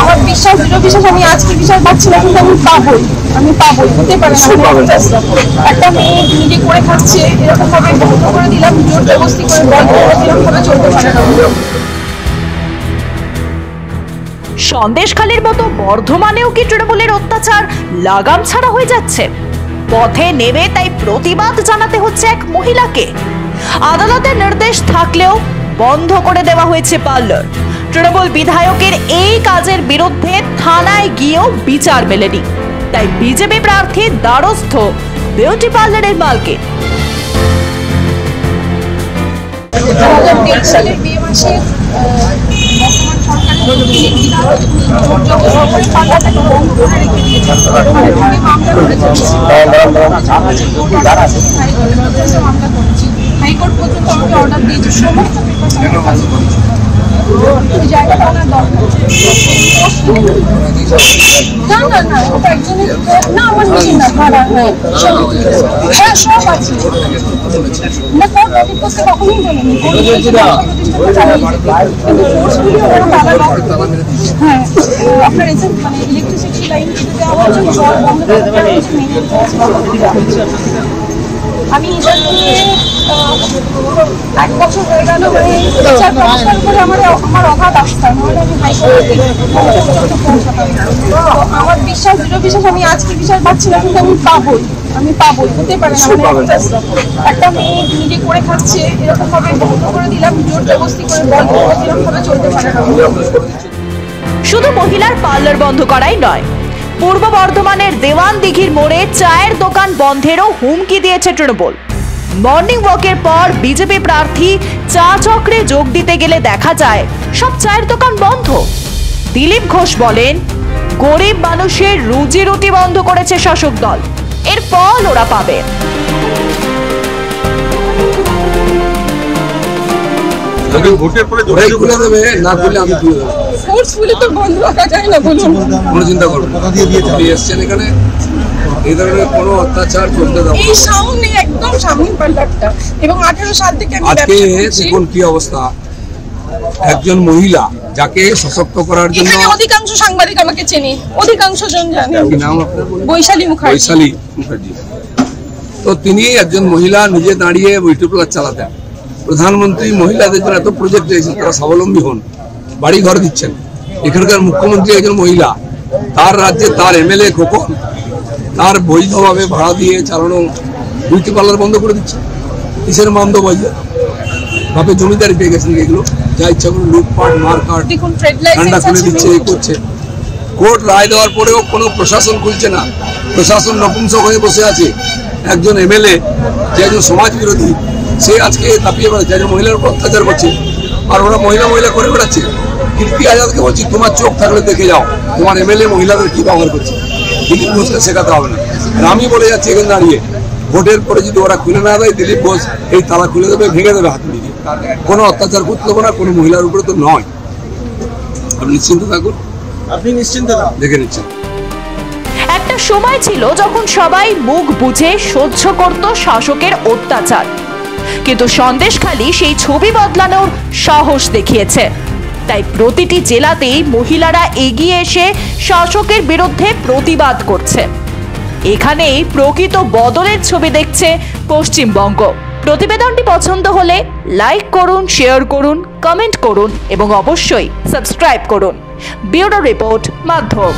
আমার বিশ্বাস আমি আজকে বিচার পাচ্ছি না, কিন্তু আমি পাবোই হতে পারে একটা মেয়ে নিজে করে খাচ্ছে, এরকম ভাবে বন্ধ করে দিলাম, জোর ব্যবস্থা করে বন্ধ করে দিলাম, ভাবে চলতে পারে না। সন্দেশখালীর মতো বর্ধমানেও কি তৃণমূলের অত্যাচার লাগাম ছাড়া হয়ে যাচ্ছে? পথে নেমে তাই প্রতিবাদ জানাতে হচ্ছে এক মহিলাকে। আদালতের নির্দেশ থাকলেও বন্ধ করে দেওয়া হয়েছে পার্লার। তৃণমূল বিধায়কের এই কাজের বিরুদ্ধে থানায় গিয়েও বিচার মেলেনি, তাই বিজেপি প্রার্থী দ্বারস্থ বিউটি পার্লারের মালকে। 2023 সালের মে মাসে হাইকোর্ট পর্যন্ত আমাকে অর্ডার দিয়েছে, সমস্ত জায়গাটা আমার দরকার। না ওটা একজনের না, আমার নিজে না, ভাড়া হ্যাঁ সব আছে না। করতে কখনোই বলিনি, হ্যাঁ আপনার মানে ইলেকট্রিসিটি লাইন দেওয়া হচ্ছে, জল বন্ধ আমি এক বছর হয়ে গেল বিচার ব্যবস্থার উপরে আমার অগাধ আস্থা, নাহলে আমি হাইকোর্টে আমার বিশ্বাস আমি আজকে বিচার পাচ্ছি না, কিন্তু আমি পাবোই হতে পারে না। একটা মেয়ে নিজে করে খাচ্ছে, এরকম ভাবে বন্ধ করে দিলাম, জোর ব্যবস্থা করে বন্ধ করে দিলাম, ভাবে চলতে পারে না। শুধু মহিলার পার্লার বন্ধ করাই নয়, পূর্ব বর্ধমানের দেওয়ানদিঘির মোড়ে চায়ের দোকান বন্ধেরও হুমকি দিয়েছে তৃণমূল। মর্নিং ওয়াকের পর বিজেপি প্রার্থী চা চক্রে যোগ দিতে গেলে দেখা যায় সব চায়ের দোকান বন্ধ। দিলীপ ঘোষ বলেন, গরিব মানুষের রুজি রুটি বন্ধ করেছে শাসক দল, এর ফল ওরা পাবে। ভোটের পরে খুলে দেবে, না খুলে আমি খুলে দেবো। ফোর্সফুলি তো বন্ধ রাখা যায় না, বলুন। কোনো চিন্তা করবেন না, আপনি এসছেন এখানে, এই ধরনের কোনো অত্যাচার চলতে দেবো। এই সামনে একদম সামনে পার্লারটা, এবং 18 সাল থেকে আমি আজকে দেখুন কি অবস্থা। একজন মহিলা যাকে সশক্ত করার জন্য, এখানে অধিকাংশ সাংবাদিক আমাকে চেনে, অধিকাংশ জন জানে। কি নাম আপনার? বৈশালী মুখার্জি। তো তিনি একজন মহিলা নিজে দাঁড়িয়ে বিউটি পার্লার চালাতেন। প্রধানমন্ত্রী মহিলাদের জন্য এত প্রজেক্ট দিয়েছেন, তারা স্বাবলম্বী হন, বাড়ি ঘর দিচ্ছেন। এখানকার মুখ্যমন্ত্রী একজন মহিলা, তার রাজ্যে তার এমএলএ খোকন তার বৈধভাবে ভাড়া দিয়ে চালানো বিউটি পার্লার বন্ধ করে দিচ্ছে। কিসের মান্দ বৈধ ভাবে জমিদারি পেয়ে গেছেন, এগুলো যা ইচ্ছা করে লুটপাট মারকাট ঠান্ডা খুলে দিচ্ছে, এই করছে। কোর্ট রায় দেওয়ার পরেও কোনো প্রশাসন খুলছে না, প্রশাসন নপুংসক হয়ে বসে আছে। একজন এমএলএ যে একজন সমাজ বিরোধী, সে আজকে তাপিয়ে বেড়াচ্ছে, একজন মহিলার উপর অত্যাচার করছে, আর ওরা মহিলা করে বেড়াচ্ছে। কীর্তি আজাদকে বলছি, তোমার চোখ থাকলে দেখে যাও তোমার এমএলএ মহিলাদের কি ব্যবহার করছে। দিলীপ ঘোষকে শেখাতে হবে না। আর আমি বলে যাচ্ছি এখানে দাঁড়িয়ে, ভোটের পরে যদি ওরা খুলে না দেয়, দিলীপ ঘোষ এই তালা খুলে দেবে, ভেঙে দেবে হাত দিয়ে। কোনো অত্যাচার করতে দেবো না, কোনো মহিলার উপরে তো নয়। আপনি নিশ্চিন্ত থাকুন, আপনি নিশ্চিন্ত দেখে নিচ্ছেন। একটা সময় ছিল যখন সবাই মুখ বুঝে সহ্য করত শাসকের অত্যাচার, কিন্তু সন্দেশখালী সেই ছবি বদলানোর সাহস দেখিয়েছে। তাই প্রতিটি জেলাতেই মহিলারা এগিয়ে এসে শাসকের বিরুদ্ধে প্রতিবাদ করছে। এখানেই প্রকৃত বদলের ছবি দেখছে পশ্চিমবঙ্গ। প্রতিবেদনটি পছন্দ হলে লাইক করুন, শেয়ার করুন, কমেন্ট করুন এবং অবশ্যই সাবস্ক্রাইব করুন। ব্যুরো রিপোর্ট, মাধ্যম।